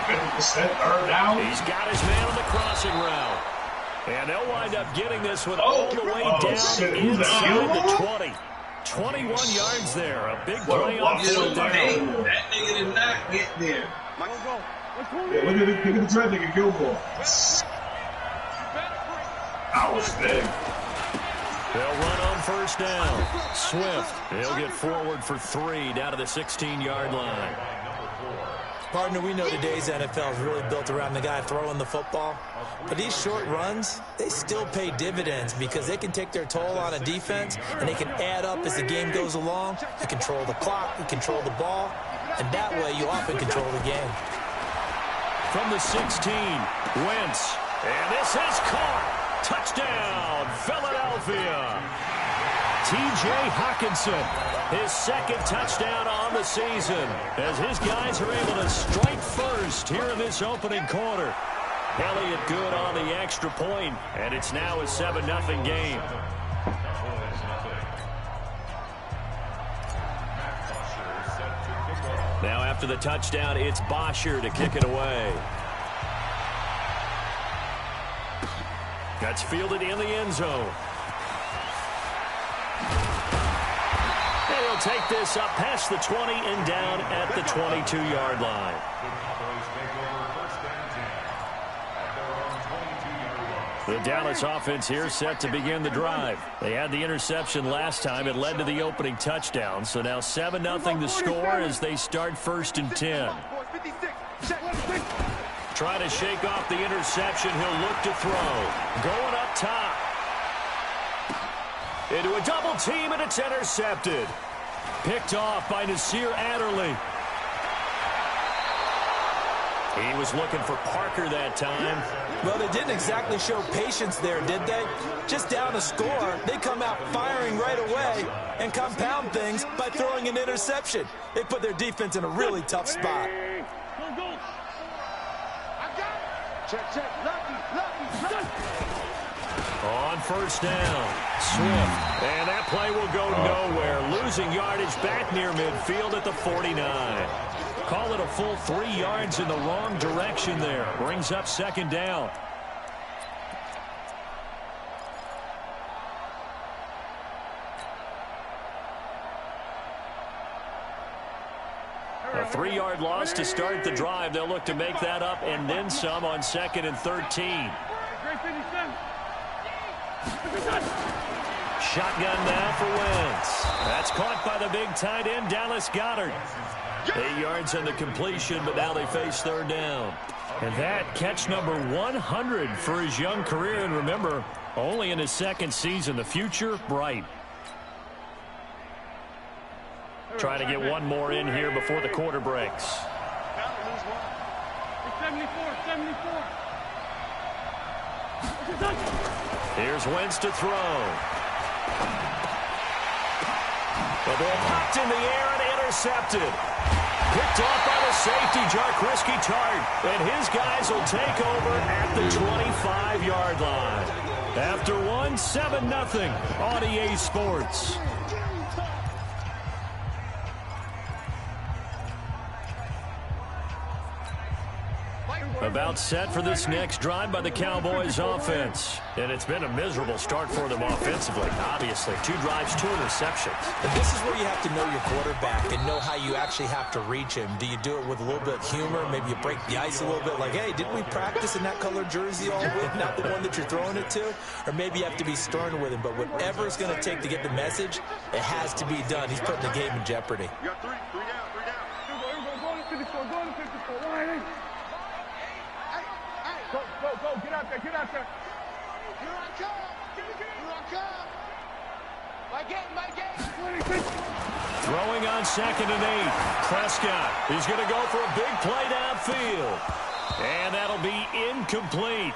50% third down. He's got his man on the crossing route. And they'll wind up getting this one all the way down inside the 20. 21 yards there. A big play on fourth down. That nigga did not get there. Yeah, look at the trap nigga Gilmore. That was big. They'll run on first down. Swift, he'll get forward for 3 down to the 16-yard line. Partner, we know today's NFL is really built around the guy throwing the football. But these short runs, they still pay dividends because they can take their toll on a defense and they can add up as the game goes along. You control the clock, you control the ball, and that way you often control the game. From the 16, Wentz. And this is caught. Touchdown, Philadelphia. T.J. Hockenson, his second touchdown on the season, as his guys are able to strike first here in this opening quarter. Elliott good on the extra point, and it's now a 7-0 game. Now after the touchdown, it's Bosher to kick it away. That's fielded in the end zone. And he'll take this up past the 20 and down at the 22-yard line. The Dallas offense here set to begin the drive. They had the interception last time. It led to the opening touchdown. So now 7-0 the score as they start first and 10. Try to shake off the interception. He'll look to throw. Going up top. Into a double team, and it's intercepted. Picked off by Nasir Adderley. He was looking for Parker that time. Well, they didn't exactly show patience there, did they? Just down a score, they come out firing right away and compound things by throwing an interception. They put their defense in a really tough spot. Check. Lucky. On first down, Swift. And that play will go nowhere. Losing yardage back near midfield at the 49. Call it a full 3 yards in the wrong direction there. Brings up second down. A 3-yard loss to start the drive. They'll look to make that up and then some on 2nd and 13. Shotgun now for Wentz. That's caught by the big tight end, Dallas Goedert. 8 yards on the completion, but now they face third down. And that catch number 100 for his young career. And remember, only in his second season. The future, bright. Trying to get one more in here before the quarter breaks. 74. Here's Wentz to throw. The ball popped in the air and intercepted. Picked off by the safety, Jarkrisky Tart. And his guys will take over at the 25-yard line. After one, 7-0 on EA Sports. About set for this next drive by the Cowboys offense. And it's been a miserable start for them offensively. Obviously, 2 drives, 2 interceptions. And this is where you have to know your quarterback and know how you actually have to reach him. Do you do it with a little bit of humor? Maybe you break the ice a little bit like, hey, didn't we practice in that colored jersey all week? Not the one that you're throwing it to? Or maybe you have to be stern with him. But whatever it's going to take to get the message, it has to be done. He's putting the game in jeopardy. You got 3 down. Go to 54. Go, get out there. Here I come. My game. Throwing on 2nd and 8. Prescott is going to go for a big play downfield. And that'll be incomplete.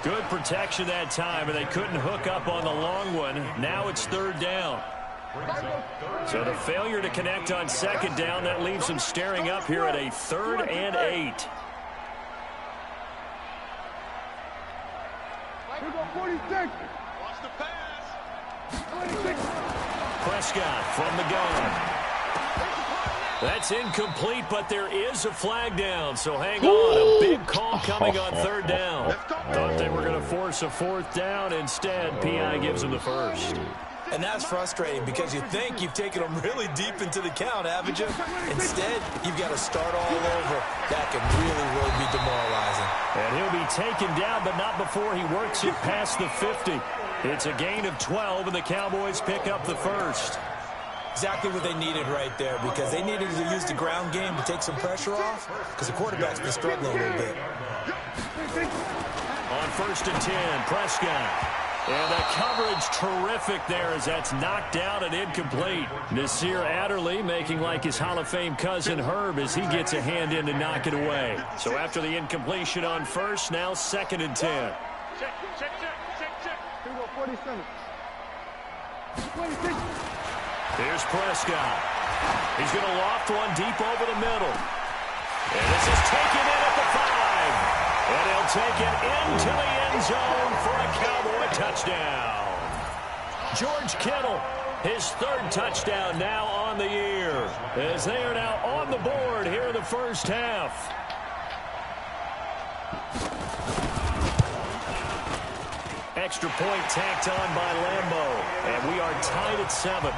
Good protection that time, and they couldn't hook up on the long one. Now it's third down. So the failure to connect on 2nd down, that leaves them staring up here at a 3rd and 8. Here go 46. Watch the pass. 26. Prescott from the gun. That's incomplete, but there is a flag down, so hang on. A big call coming on third down. Thought they were going to force a fourth down. Instead, P.I. gives them the first. And that's frustrating because you think you've taken them really deep into the count, haven't you? Instead, you've got to start all over. That can really be demoralizing. And he'll be taken down, but not before he works it past the 50. It's a gain of 12, and the Cowboys pick up the first. Exactly what they needed right there, because they needed to use the ground game to take some pressure off, because the quarterback's been struggling a little bit. On 1st and 10, Prescott. And the coverage terrific there as that's knocked down and incomplete. Nasir Adderley making like his Hall of Fame cousin Herb as he gets a hand in to knock it away. So after the incompletion on first, now 2nd and 10. Check. 47. 26. Here's Prescott. He's going to loft one deep over the middle. And this is taken in at the 5. And he'll take it into the end zone for a Cowboy touchdown. George Kittle, his 3rd touchdown now on the year, as they are now on the board here in the first half. Extra point tacked on by Lambeau, and we are tied at 7.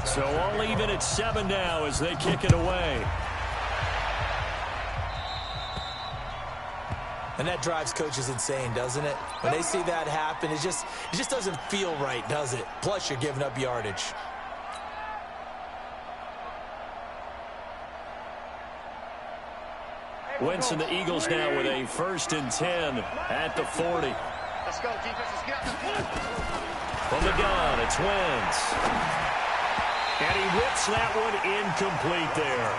So all even at 7 now as they kick it away. And that drives coaches insane, doesn't it? When they see that happen, it just doesn't feel right, does it? Plus, you're giving up yardage. Wentz and the Eagles now with a 1st and 10 at the 40. Let's go, defense. Let's get out. From the gun, it's Wentz. And he whips that one incomplete there.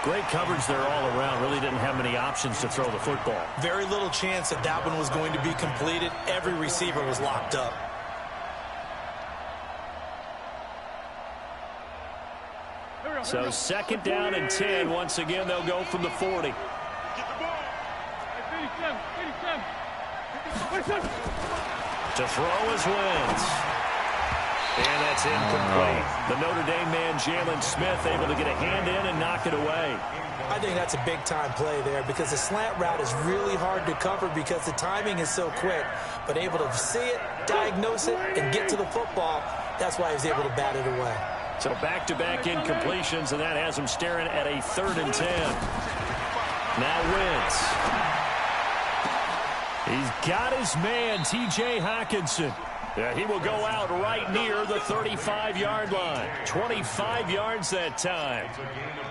Great coverage there all around. Really didn't have many options to throw the football. Very little chance that one was going to be completed. Every receiver was locked up. So 2nd down and 10. Once again, they'll go from the 40. Get the ball. 87. To throw is Wentz. And that's incomplete. The Notre Dame man, Jalen Smith, able to get a hand in and knock it away. I think that's a big-time play there because the slant route is really hard to cover because the timing is so quick. But able to see it, diagnose it, and get to the football, that's why he was able to bat it away. So back-to-back incompletions, and that has him staring at a 3rd and 10. Now Wentz. He's got his man, T.J. Hockenson. Yeah, he will go out right near the 35-yard line. 25 yards that time.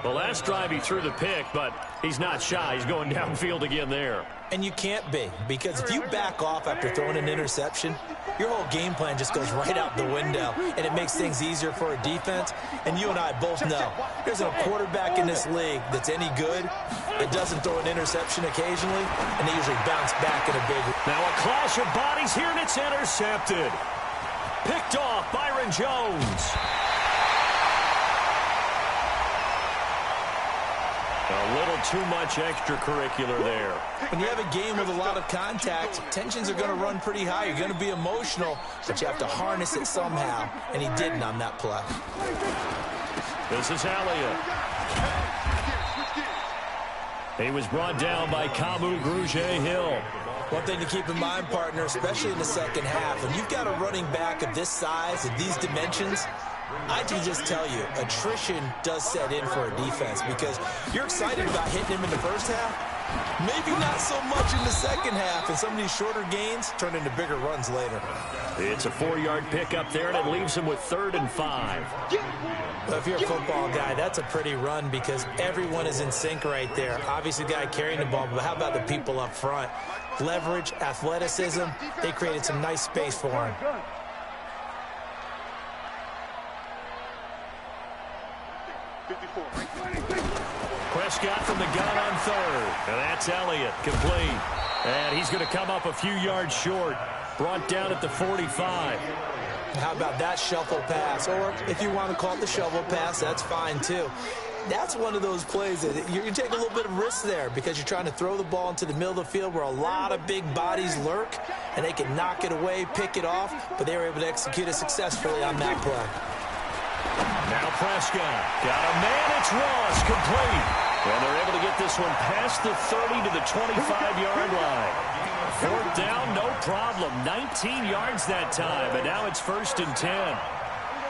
The last drive he threw the pick, but he's not shy. He's going downfield again there. And you can't be, because if you back off after throwing an interception, your whole game plan just goes right out the window, and it makes things easier for a defense. And you and I both know there's a quarterback in this league that's any good that doesn't throw an interception occasionally, and they usually bounce back in a big... Now a clash of bodies here, and it's intercepted. Picked off Byron Jones. A little too much extracurricular there. When you have a game with a lot of contact, tensions are going to run pretty high. You're going to be emotional, but you have to harness it somehow, and he didn't on that play. This is Elliott. He was brought down by Kamu Grugier-Hill. One thing to keep in mind, partner, especially in the second half, when you've got a running back of this size, of these dimensions, I can just tell you, attrition does set in for a defense because you're excited about hitting him in the first half. Maybe not so much in the second half, and some of these shorter gains turn into bigger runs later. It's a 4-yard pickup there, and it leaves him with 3rd and 5. Well, if you're a football guy, that's a pretty run because everyone is in sync right there. Obviously, the guy carrying the ball, but how about the people up front? Leverage, athleticism, they created some nice space for him. Prescott from the gun on 3rd. And that's Elliott, complete. And he's going to come up a few yards short. Brought down at the 45. How about that shuffle pass? Or if you want to call it the shovel pass, that's fine too. That's one of those plays that you take a little bit of risk there because you're trying to throw the ball into the middle of the field where a lot of big bodies lurk, and they can knock it away, pick it off, but they were able to execute it successfully on that play. Now Prescott got a man. It's Ross, complete. And they're able to get this one past the 30 to the 25-yard line. Fourth down, no problem. 19 yards that time, and now it's 1st and 10.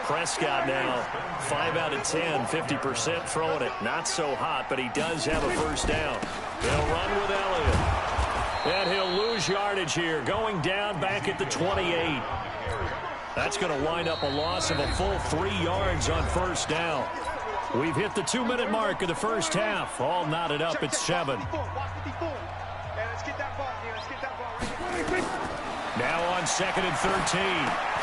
Prescott now 5 out of 10, 50% throwing it. Not so hot, but he does have a first down. They'll run with Elliott. And he'll lose yardage here, going down back at the 28. That's going to wind up a loss of a full 3 yards on first down. We've hit the 2-minute mark of the first half. All knotted up at 7. Now on 2nd and 13.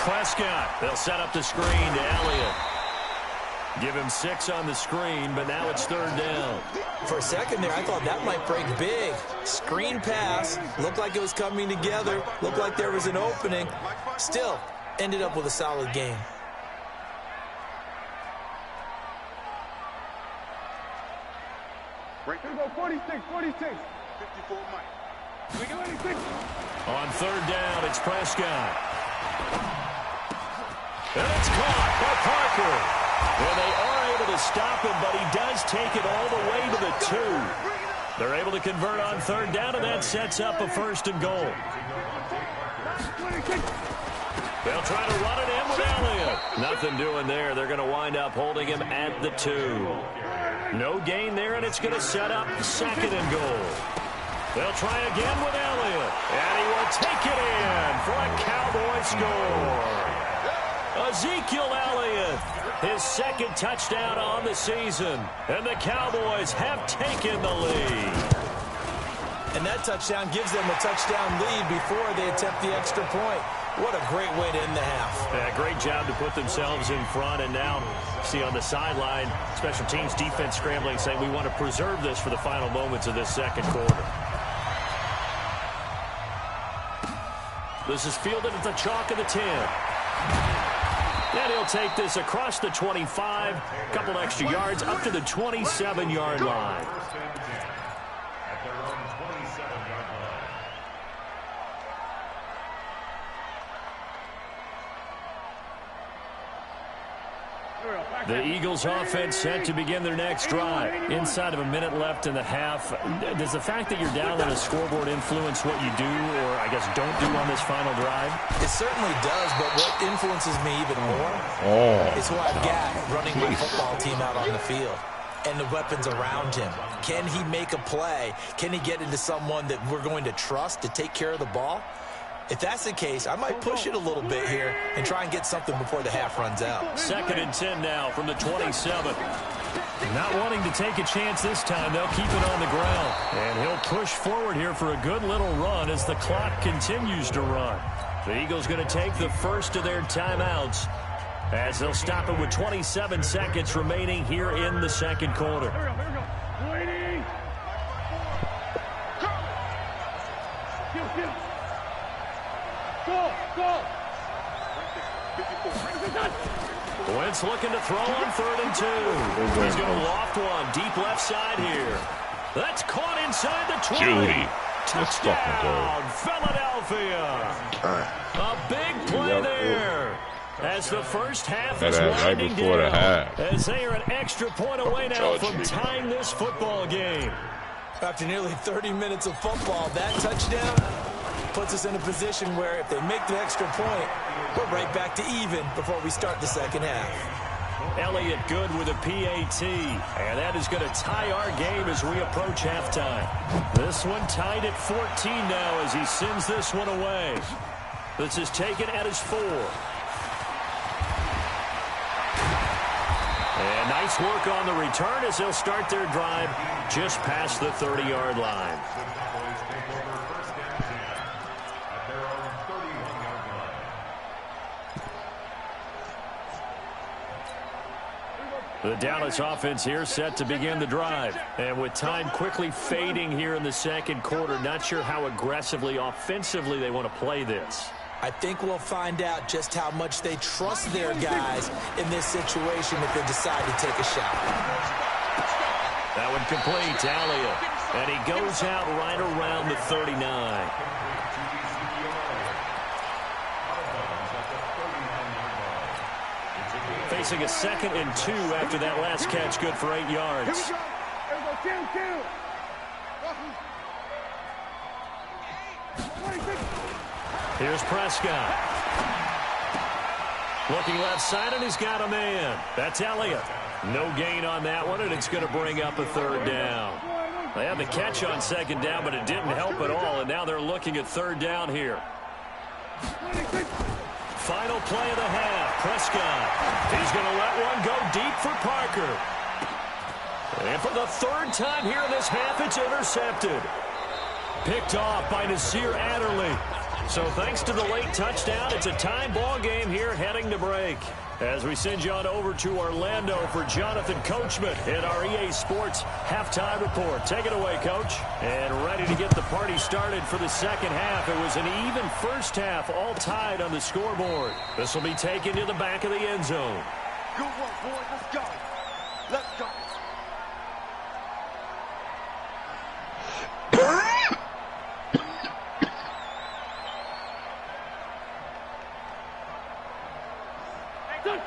Prescott. They'll set up the screen to Elliott. Give him 6 on the screen, but now it's 3rd down. For a second there, I thought that might break big. Screen pass. Looked like it was coming together. Looked like there was an opening. Still, ended up with a solid game. Here we go, 46, 46. 54, Mike. We go 86. On 3rd down, it's Prescott. And it's caught by Parker. And they are able to stop him, but he does take it all the way to the 2. They're able to convert on 3rd down, and that sets up a 1st and goal. They'll try to run it in with Elliott. Nothing doing there. They're going to wind up holding him at the 2. No gain there, and it's going to set up 2nd and goal. They'll try again with Elliott, and he will take it in for a Cowboy score. Ezekiel Elliott, his 2nd touchdown on the season, and the Cowboys have taken the lead. And that touchdown gives them a touchdown lead before they attempt the extra point. What a great way to end the half. Yeah, great job to put themselves in front, and now see on the sideline, special teams defense scrambling, saying we want to preserve this for the final moments of this 2nd quarter. This is fielded at the chalk of the 10. And he'll take this across the 25, a couple extra yards up to the 27-yard line. The Eagles offense set to begin their next drive. Inside of a minute left in the half. Does the fact that you're down on the scoreboard influence what you do, or I guess don't do on this final drive? It certainly does, but what influences me even more is who I've got running my football team out on the field and the weapons around him. Can he make a play? Can he get into someone that we're going to trust to take care of the ball? If that's the case, I might push it a little bit here and try and get something before the half runs out. 2nd and 10 now from the 27. Not wanting to take a chance this time, they'll keep it on the ground. And he'll push forward here for a good little run as the clock continues to run. The Eagles going to take the first of their timeouts as they'll stop it with 27 seconds remaining here in the 2nd quarter. Wentz looking to throw on 3rd and 2. He's going to loft one deep left side here. That's caught inside the 20. Touchdown, Philadelphia. A big play there. As the first half is winding down. As they are an extra point away now from tying this football game. After nearly 30 minutes of football, that touchdown puts us in a position where if they make the extra point, we're right back to even before we start the 2nd half. Elliott good with a PAT, and that is going to tie our game as we approach halftime. This one tied at 14 now as he sends this one away. This is taken at his 4. And nice work on the return as they'll start their drive just past the 30-yard line. The Dallas offense here set to begin the drive. And with time quickly fading here in the 2nd quarter, not sure how aggressively, offensively they want to play this. I think we'll find out just how much they trust their guys in this situation if they decide to take a shot. That one complete to Elliott. And he goes out right around the 39. Facing a 2nd and 2 after that last catch, good for 8 yards. Here's Prescott. Looking left side, and he's got a man. That's Elliott. No gain on that one, and it's going to bring up a 3rd down. They had the catch on 2nd down, but it didn't help at all, and now they're looking at 3rd down here. Final play of the half. Prescott. He's going to let one go deep for Parker. And for the 3rd time here in this half, it's intercepted. Picked off by Nasir Adderley. So thanks to the late touchdown, it's a tie ball game here heading to break. As we send you on over to Orlando for Jonathan Coachman in our EA Sports halftime report. Take it away, Coach. And ready to get the party started for the 2nd half. It was an even first half, all tied on the scoreboard. This will be taken to the back of the end zone. Good work, boys. Let's go. Let's go.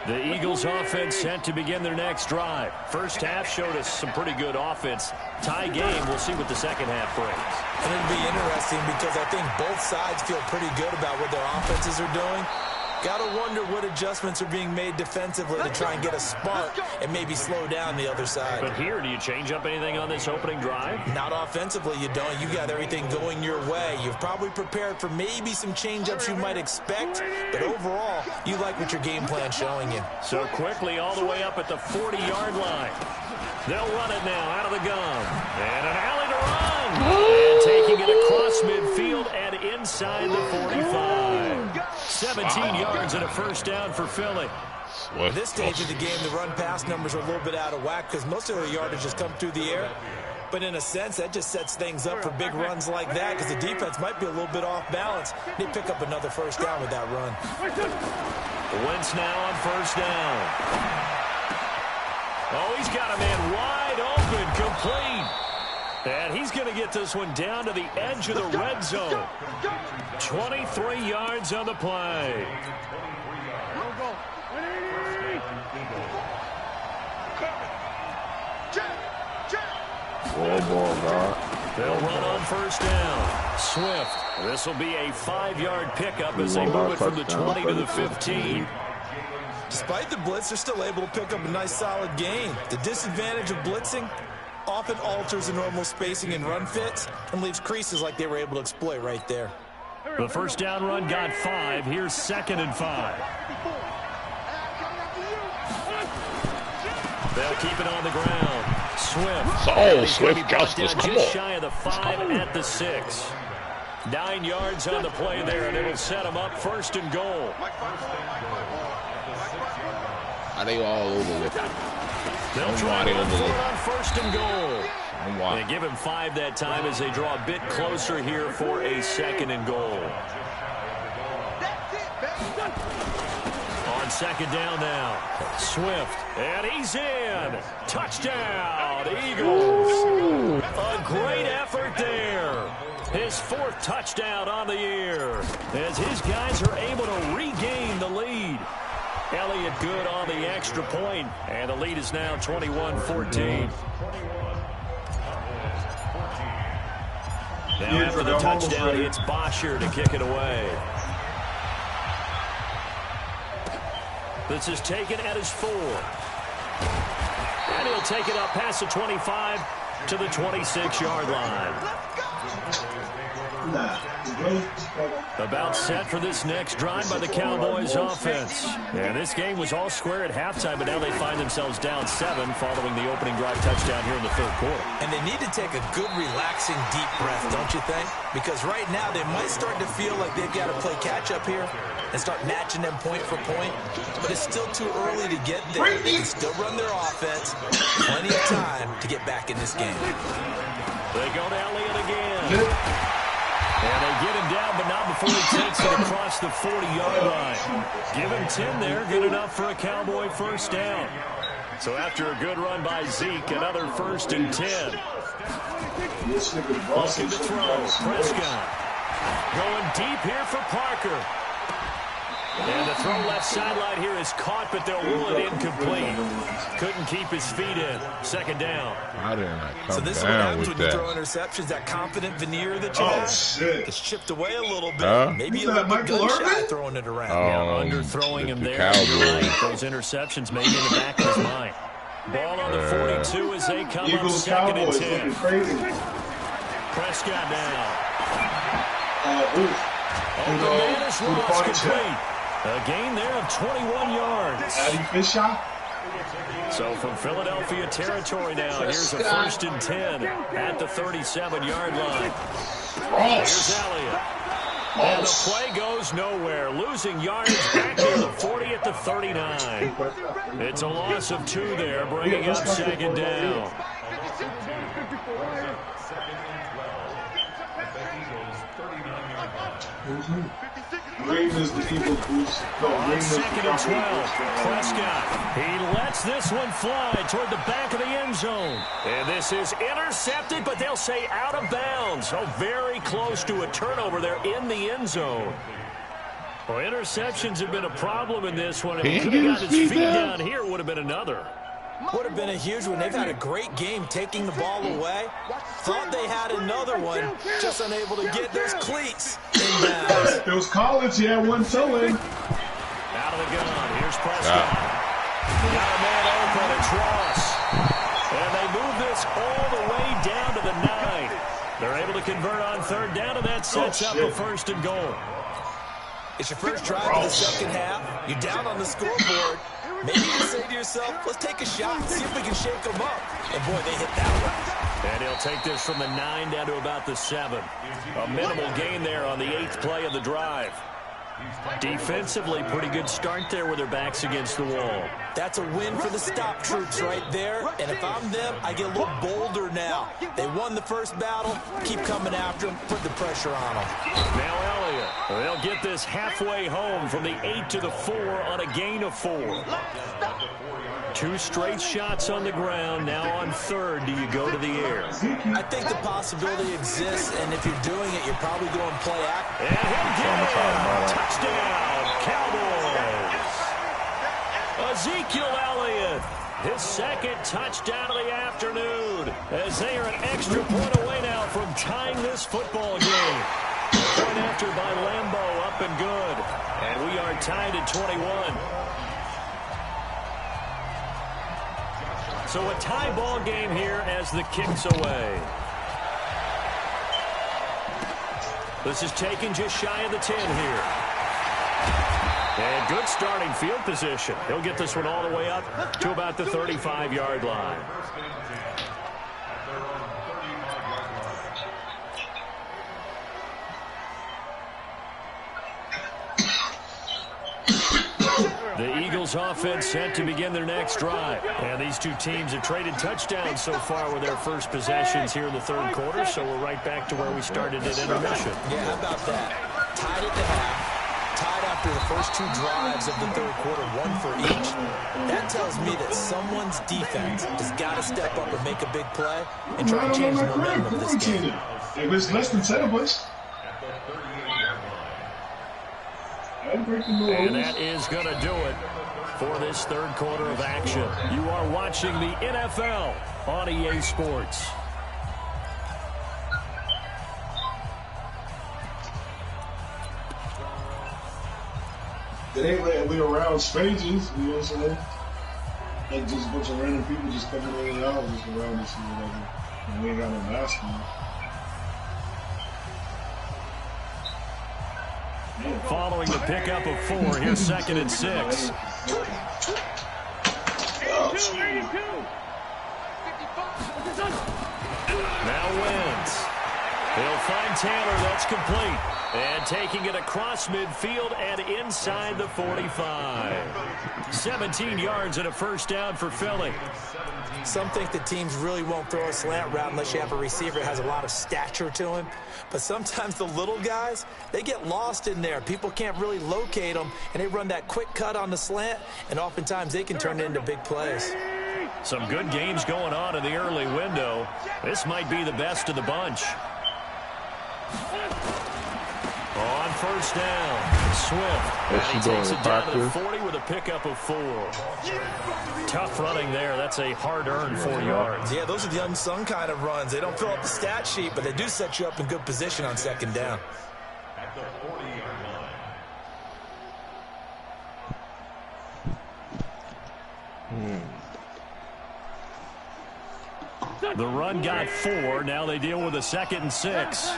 The Eagles offense set to begin their next drive. First half showed us some pretty good offense. Tie game, we'll see what the 2nd half brings. And it'll be interesting because I think both sides feel pretty good about what their offenses are doing. Got to wonder what adjustments are being made defensively to try and get a spark and maybe slow down the other side. But here, do you change up anything on this opening drive? Not offensively, you don't. You got everything going your way. You've probably prepared for maybe some change-ups you might expect, but overall, you like what your game plan's showing you. So quickly all the way up at the 40-yard line. They'll run it now out of the gun. And an alley to run. And taking it across midfield and inside the 45. 17 yards and a 1st down for Philly. At this stage of the game, the run-pass numbers are a little bit out of whack because most of their yardage has come through the air. But in a sense, that just sets things up for big runs like that because the defense might be a little bit off balance. They pick up another 1st down with that run. Wentz now on 1st down. Oh, he's got a man wide open, complete. And he's going to get this one down to the edge of the red zone. 23 yards on the play. They'll run on 1st down. Swift. This will be a 5-yard pickup as they move it from the 20 to the 15. Despite the blitz, they're still able to pick up a nice solid gain. The disadvantage of blitzing often alters the normal spacing and run fits and leaves creases like they were able to exploit right there. The 1st down run got 5. Here's 2nd and 5. They'll keep it on the ground. Swift. Oh, Swift justice. Come just on. shy of the 5 at the 6. 9 yards on the play there, and it'll set them up 1st and goal. Are they all over with it? They'll try to run for it on 1st and goal. They give him 5 that time as they draw a bit closer here for a 2nd and goal. On 2nd down now. Swift. And he's in. Touchdown, Eagles. A great effort there. His 4th touchdown on the year as his guys are able to regain the lead. Elliott good on the extra point, and the lead is now 21-14. Now after the touchdown, it's Bosher to kick it away. This is taken at his 4. And he'll take it up past the 25 to the 26-yard line. About set for this next drive by the Cowboys offense. And this game was all square at halftime, but now they find themselves down 7 following the opening drive touchdown here in the 3rd quarter. And they need to take a good, relaxing, deep breath, don't you think? Because right now they might start to feel like they've got to play catch-up here and start matching them point for point. But it's still too early to get there. They can still run their offense. Plenty of time to get back in this game. They go to Elliott again. And they get him down, but not before he takes it across the 40-yard line. Give him 10 there, good enough for a Cowboy 1st down. So after a good run by Zeke, another 1st and 10. Looking to throw. Prescott going deep here for Parker. And the throw left sideline here is caught, but they'll rule it incomplete. Couldn't keep his feet in. 2nd down. How did I come So this is what down happens with when you that? throw interceptions, that confident veneer that you have. Shit. It's chipped away a little bit. Maybe Who's a little that, bit Michael gun shy Irvin? throwing it around. Underthrowing him the there. Cowboys. You're right. Those interceptions may be in the back of his mind. Ball on the 42 as they come up Eagles 2nd and Cowboys 10. looking crazy. Prescott now. Booth. Open man is lost complete. A gain there of 21 yards. Addy Fisher. So from Philadelphia territory now, here's a 1st and 10 at the 37-yard line. Here's Elliott. And the play goes nowhere. Losing yards back near the 40 at the 39. It's a loss of 2 there, bringing up 2nd down. Green is the Eagles boost. No, Green is the 2nd and 12. Prescott. He lets this one fly toward the back of the end zone. And this is intercepted, but they'll say out of bounds. So very close to a turnover there in the end zone. Well, interceptions have been a problem in this one. If he could have got his feet down here, it would have been another. Would have been a huge one. They've had a great game taking the ball away. Thought they had another one, just unable to get those cleats inbounds. It was Collins. He had one toe in. Out of the gun. Here's Prescott. Got a man open. It's Ross. And they move this all the way down to the 9. They're able to convert on 3rd down, and that sets up a 1st and goal. It's your first drive of the 2nd half. You're down on the scoreboard. Maybe you say to yourself, let's take a shot and see if we can shake them up. And, boy, they hit that one. And he'll take this from the 9 down to about the 7. A minimal gain there on the 8th play of the drive. Defensively, pretty good start there with their backs against the wall. That's a win for the stop troops right there. And if I'm them, I get a little bolder now. They won the first battle. Keep coming after them. Put the pressure on them. Now Elliott. They'll get this halfway home from the 8 to the 4 on a gain of 4. 2 straight shots on the ground. Now on 3rd, do you go to the air? I think the possibility exists, and if you're doing it, you're probably going play act. And he'll get it. Touchdown, Cowboys. Ezekiel Elliott, his 2nd touchdown of the afternoon, as they are an extra point away now from tying this football game. Point after by Lambeau, up and good. And we are tied at 21. So a tie ball game here as the kick's away. This is taken just shy of the 10 here. And good starting field position. He'll get this one all the way up to about the 35-yard line. The Eagles offense set to begin their next drive. And these two teams have traded touchdowns so far with their first possessions here in the 3rd quarter, so we're right back to where we started at intermission. Yeah, how about that? Tied at the half, tied after the first 2 drives of the 3rd quarter, 1 for each. That tells me that someone's defense has got to step up and make a big play and try and change the momentum of this game. If it's less than 7 points. And that is going to do it for this 3rd quarter of action. You are watching the NFL on EA Sports. They ain't letting we around strangers, you know what I'm saying? Like just a bunch of random people just coming in and out just around us and whatever. And we ain't got no basketball. Following the pickup of 4, here's 2nd and 6. Now Wentz. He'll find Taylor. That's complete. And taking it across midfield and inside the 45. 17 yards and a 1st down for Philly. Some think the teams really won't throw a slant route unless you have a receiver that has a lot of stature to him. But sometimes the little guys, they get lost in there. People can't really locate them, and they run that quick cut on the slant, and oftentimes they can turn it into big plays. Some good games going on in the early window. This might be the best of the bunch. On first down, Swift. And he takes it down to the 40 with a pickup of 4. Tough running there. That's a hard-earned 4 yards. Yeah, those are the unsung kind of runs. They don't fill up the stat sheet, but they do set you up in good position on second down. The run got 4. Now they deal with a 2nd and 6.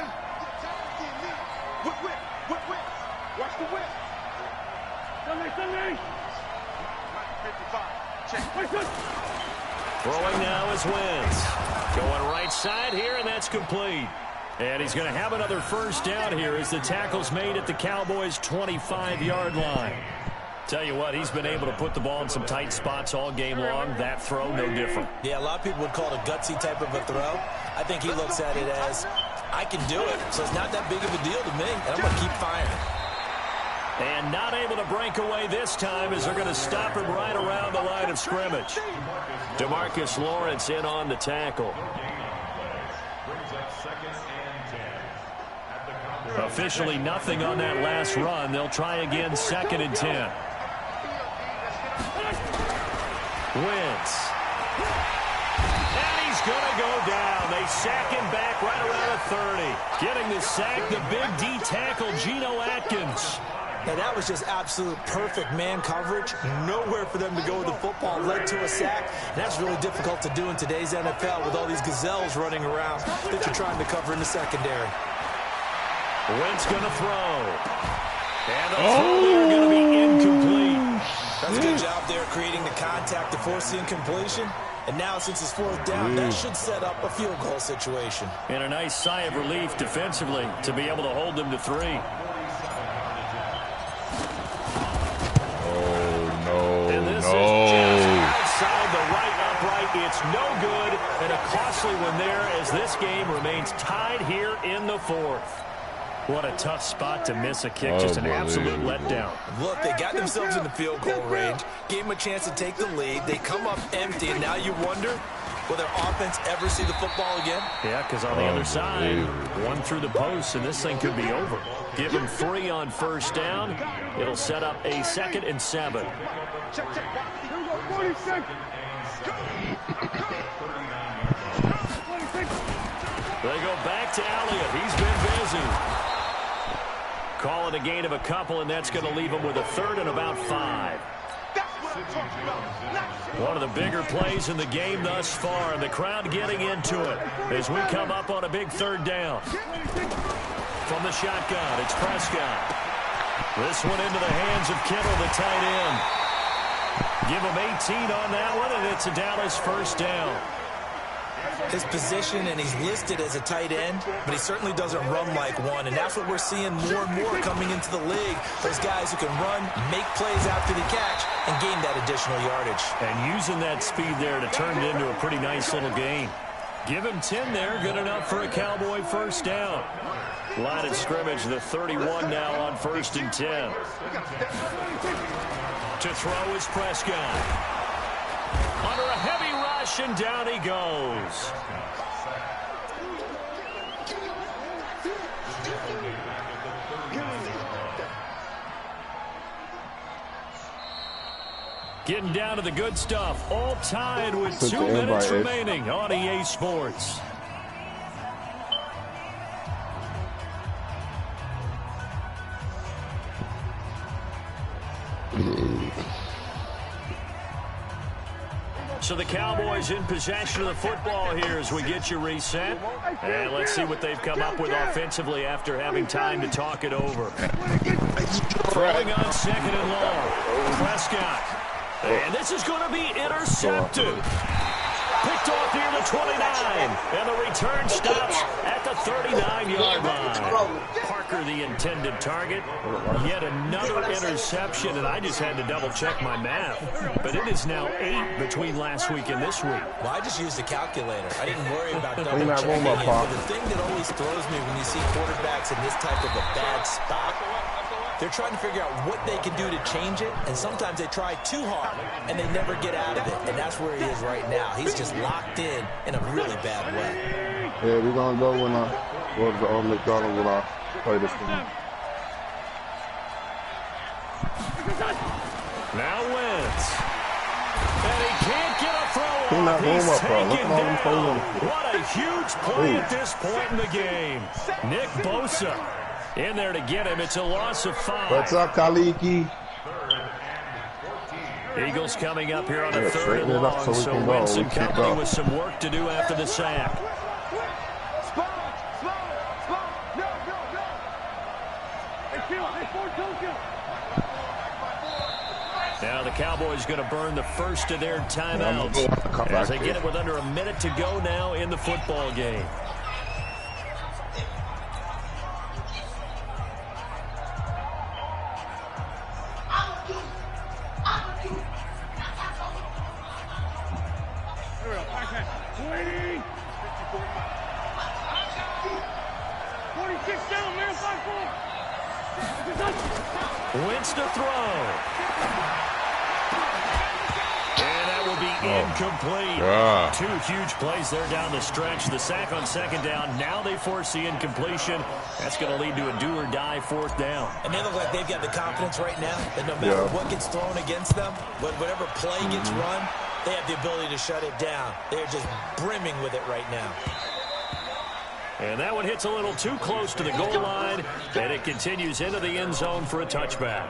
Watch the whip. Throwing now is Wentz. Going right side here, and that's complete. And he's going to have another first down here as the tackle's made at the Cowboys' 25-yard line. Tell you what, he's been able to put the ball in some tight spots all game long. That throw, no different. Yeah, a lot of people would call it a gutsy type of a throw. I think he looks at it as, I can do it, so it's not that big of a deal to me, and I'm going to keep firing. And not able to break away this time as they're going to stop him right around the line of scrimmage. DeMarcus Lawrence in on the tackle. Officially nothing on that last run. They'll try again, 2nd and 10. Wentz. And he's going to go down. They sack him back right around the 30. Getting the sack, the big D tackle, Geno Atkins. Now, that was just absolute perfect man coverage. Nowhere for them to go with the football. Led to a sack. And that's really difficult to do in today's NFL with all these gazelles running around that you're trying to cover in the secondary. Wentz going to throw. And the throw there going to be incomplete. That's a good job there creating the contact to force the incompletion. And now, since it's 4th down, that should set up a field goal situation. And a nice sigh of relief defensively to be able to hold them to 3. And this is just outside the right upright. It's no good, and a costly one there as this game remains tied here in the 4th. What a tough spot to miss a kick. Just an absolute letdown. Look, they got themselves in the field goal range, gave them a chance to take the lead. They come up empty, and now you wonder, will their offense ever see the football again? Yeah, because on the other side, one through the post, and this thing could be over. Give them 3 on first down. It'll set up a 2nd and 7. Check. Here we go, 46. They go back to Elliott. He's been busy. Call it a gain of a couple, and that's going to leave them with a 3rd and about 5. One of the bigger plays in the game thus far, and the crowd getting into it as we come up on a big 3rd down. From the shotgun, it's Prescott. This one into the hands of Kittle, the tight end. Give him 18 on that one, and it's a Dallas first down. His position, and he's listed as a tight end, but he certainly doesn't run like one, and that's what we're seeing more and more coming into the league. Those guys who can run, make plays after the catch, and gain that additional yardage. And using that speed there to turn it into a pretty nice little gain. Give him 10 there, good enough for a Cowboy first down. Line of scrimmage, the 31 now on 1st and 10. To throw is Prescott. Under a heavy rush, and down he goes. Getting down to the good stuff. All tied with 2 minutes remaining on EA Sports. So the Cowboys in possession of the football here as we get you reset. And let's see what they've come up with offensively after having time to talk it over. Throwing on 2nd and long. Prescott. And this is going to be intercepted. Picked off near the 29. And the return stops at the 39-yard line. Parker, the intended target. Yet another interception, and I just had to double-check my math. But it is now 8 between last week and this week. Well, I just used the calculator. I didn't worry about double-checking it. But the thing that always throws me when you see quarterbacks in this type of a bad spot They're trying to figure out what they can do to change it, and sometimes they try too hard, and they never get out of it. And that's where he is right now. He's just locked in a really bad way. Yeah, we're going to go when I go to the McDonald's when I play this game. Now Wentz. And he can't get a throw off. He's taken down. What a huge play at this point in the game. Nick Bosa in there to get him. It's a loss of 5. What's up, Kaliki? Eagles coming up here on a 3rd and long, so Wentz and company with some work to do after the sack. Now the Cowboys going to burn the first of their timeouts as they get it with under a minute to go now in the football game. Wentz to throw. And that will be incomplete. Yeah. 2 huge plays there down the stretch. The sack on 2nd down. Now they force the incompletion. That's going to lead to a do-or-die 4th down. And they look like they've got the confidence right now that no matter what gets thrown against them, whatever play gets run, they have the ability to shut it down. They're just brimming with it right now. And that one hits a little too close to the goal line, and it continues into the end zone for a touchback.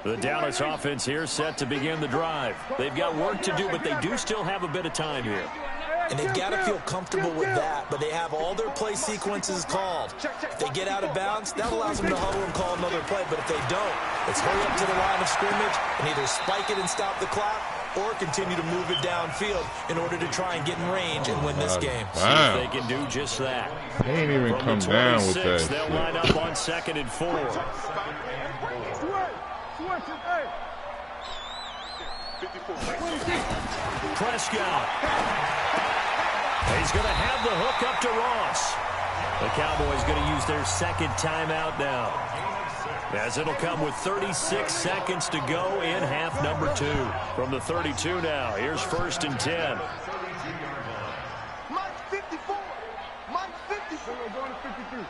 The Dallas offense here set to begin the drive. They've got work to do, but they do still have a bit of time here. And they've got to feel comfortable with that, but they have all their play sequences called. If they get out of bounds, that allows them to huddle and call another play. But if they don't, it's hurry up to the line of scrimmage and either spike it and stop the clock or continue to move it downfield in order to try and get in range and win this game. See if they can do just that. They ain't even come down with that. They'll line up on 2nd and 4. Prescott. He's going to have the hook up to Ross. The Cowboys going to use their 2nd timeout now, as it'll come with 36 seconds to go in half number 2. From the 32 now, here's 1st and 10. Mike 54. Mike 54. Going to 53.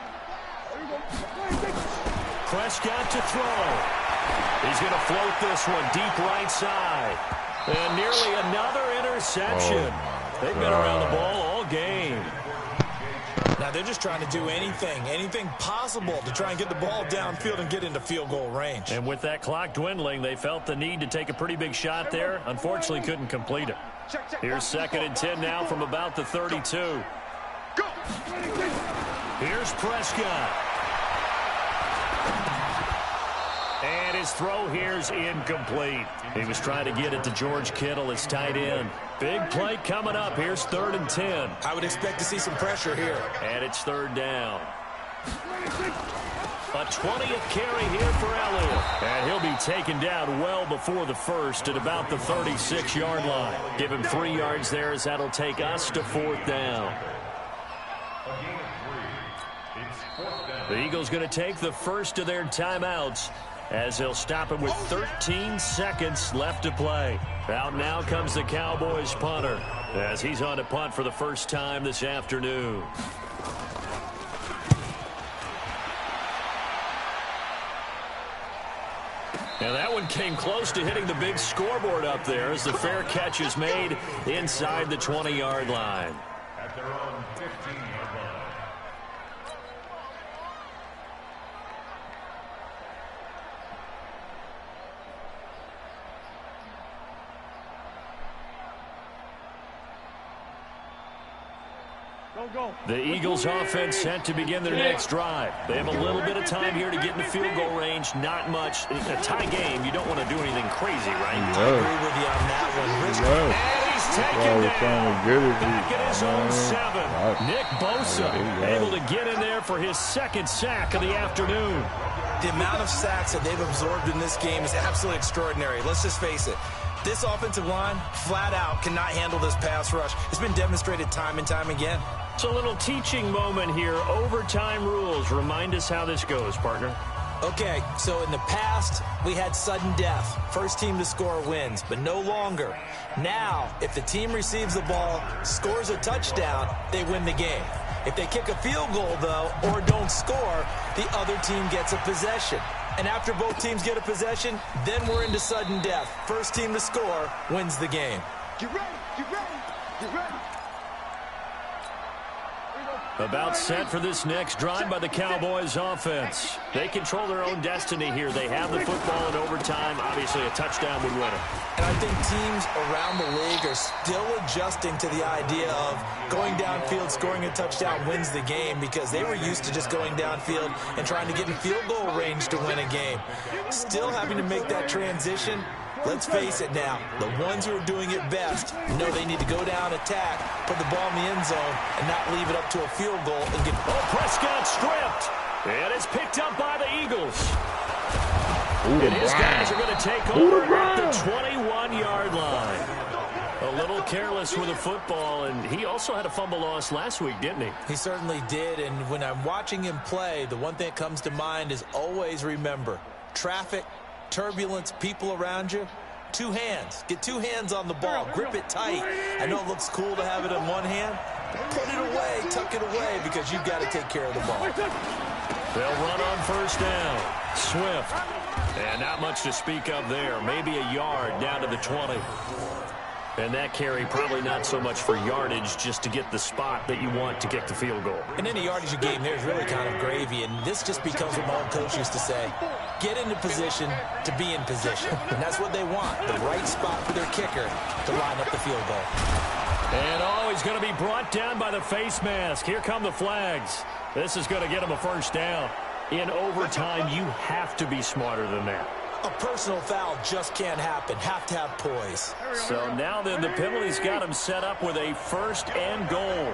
Prescott to throw. He's going to float this one deep right side. And nearly another interception. They've been around the ball all game. Now they're just trying to do anything possible to try and get the ball downfield and get into field goal range. And with that clock dwindling, they felt the need to take a pretty big shot there. Unfortunately, couldn't complete it. Here's 2nd and 10 now from about the 32. Here's Prescott. And his throw here's incomplete. He was trying to get it to George Kittle, his tight end. Big play coming up. Here's 3rd and 10. I would expect to see some pressure here. And it's 3rd down. A 20th carry here for Elliott. And he'll be taken down well before the first at about the 36-yard line. Give him 3 yards there as that'll take us to 4th down. The Eagles going to take the first of their timeouts as they'll stop him with 13 seconds left to play. Out now comes the Cowboys punter as he's on to punt for the first time this afternoon. And that one came close to hitting the big scoreboard up there as the fair catch is made inside the 20-yard line. At their own 15-yard line. The Eagles offense set to begin their next drive. They have a little bit of time here to get in the field goal range. Not much. In a tie game, you don't want to do anything crazy, right? I agree with you on that one. And he's taken down back at his own 7. Nick Bosa able to get in there for his 2nd sack of the afternoon. The amount of sacks that they've absorbed in this game is absolutely extraordinary. Let's just face it. This offensive line, flat out, cannot handle this pass rush. It's been demonstrated time and time again. It's a little teaching moment here. Overtime rules. Remind us how this goes, partner. Okay, so in the past, we had sudden death. First team to score wins, but no longer. Now, if the team receives the ball, scores a touchdown, they win the game. If they kick a field goal, though, or don't score, the other team gets a possession. And after both teams get a possession, then we're into sudden death. First team to score wins the game. Get ready, get ready, get ready. About set for this next drive by the Cowboys offense. They control their own destiny here. They have the football in overtime. Obviously, a touchdown would win it. And I think teams around the league are still adjusting to the idea of going downfield, scoring a touchdown wins the game, because they were used to just going downfield and trying to get in field goal range to win a game. Still having to make that transition. Let's face it now, the ones who are doing it best know they need to go down, attack, put the ball in the end zone, and not leave it up to a field goal and get... Oh, Prescott stripped. And it's picked up by the Eagles. And his guys are going to take over at the 21-yard line. A little careless with the football, and he also had a fumble loss last week, didn't he? He certainly did, and when I'm watching him play, the one thing that comes to mind is always remember, traffic, turbulence, people around you, two hands. Get two hands on the ball. Grip it tight. I know it looks cool to have it in one hand. Put it away, tuck it away, because you've got to take care of the ball. They'll run on first down. Swift. And not much to speak of there. Maybe a yard down to the 20. And that carry probably not so much for yardage, just to get the spot that you want to kick the field goal. And any yardage game there is really kind of gravy, and this just becomes what my old coach used to say. Get into position to be in position. And that's what they want, the right spot for their kicker to line up the field goal. And he's going to be brought down by the face mask. Here come the flags. This is going to get him a first down. In overtime, you have to be smarter than that. A personal foul just can't happen. Have to have poise. So now then, the penalty's got him set up with a first and goal.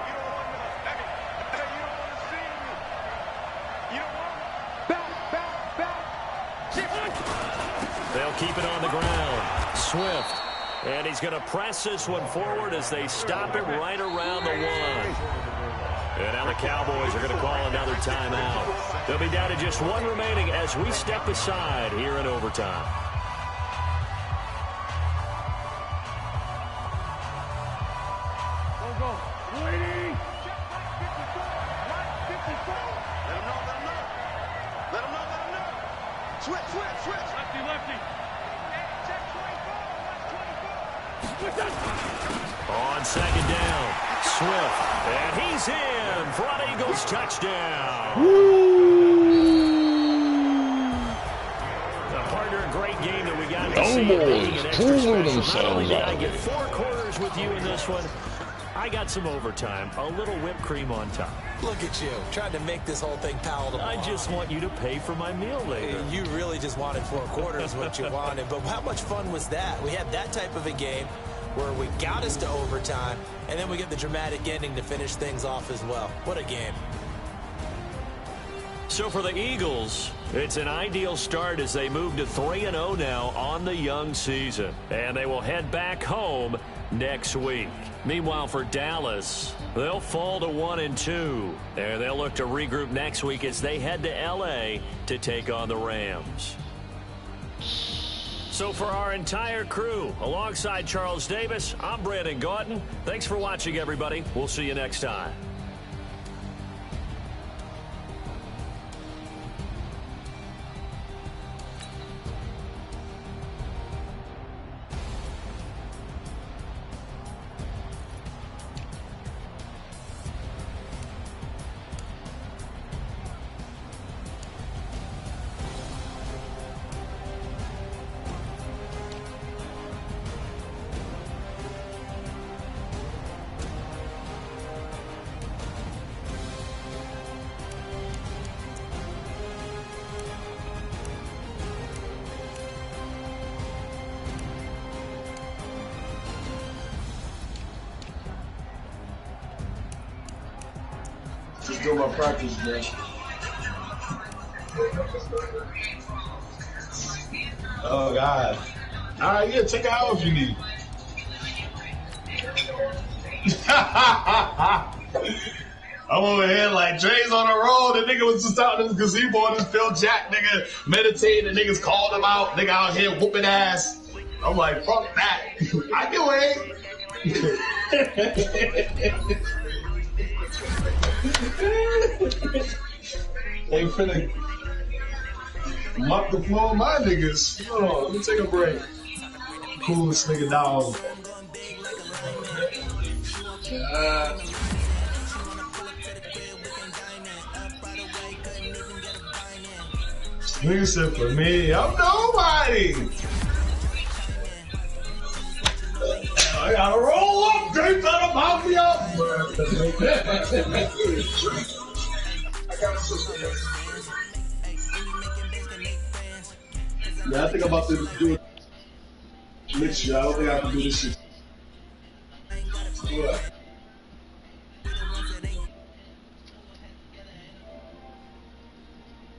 They'll keep it on the ground. Swift. And he's going to press this one forward as they stop it right around the one. And now the Cowboys are going to call another timeout. They'll be down to just one remaining as we step aside here in overtime. Go. Ready. Let him know. Switch. Lefty. On second down, Swift, and he's in for an Eagles touchdown. A partner, a great game that we got to see. Making an extra special. Not only did I get 4 quarters with you in this one, I got some overtime, a little whipped cream on top. Look at you, trying to make this whole thing palatable. I just want you to pay for my meal later. You really just wanted 4 quarters, what you wanted. But how much fun was that? We had that type of a game where we got us to overtime, and then we get the dramatic ending to finish things off as well. What a game. So for the Eagles, it's an ideal start as they move to 3-0 now on the young season. And they will head back home next week. Meanwhile, for Dallas, they'll fall to 1-2. And they'll look to regroup next week as they head to L.A. to take on the Rams. So for our entire crew, alongside Charles Davis, I'm Brandon Gauton. Thanks for watching, everybody. We'll see you next time. Just do my practice, man. Oh, God. All right, yeah, take it out if you need. I'm over here like Dre's on the road. The nigga was just out in the gazebo in this Phil Jack nigga meditating. The niggas called him out. Nigga out here whooping ass. I'm like, fuck that. I can wait. They finna mop the floor of my niggas. Hold on, let me take a break. Coolest nigga down. Nigga said for me, I'm nobody. I gotta roll up, Drake gotta mount me up. Yeah, I think I'm about to do it next year. I don't think I can do this shit. What?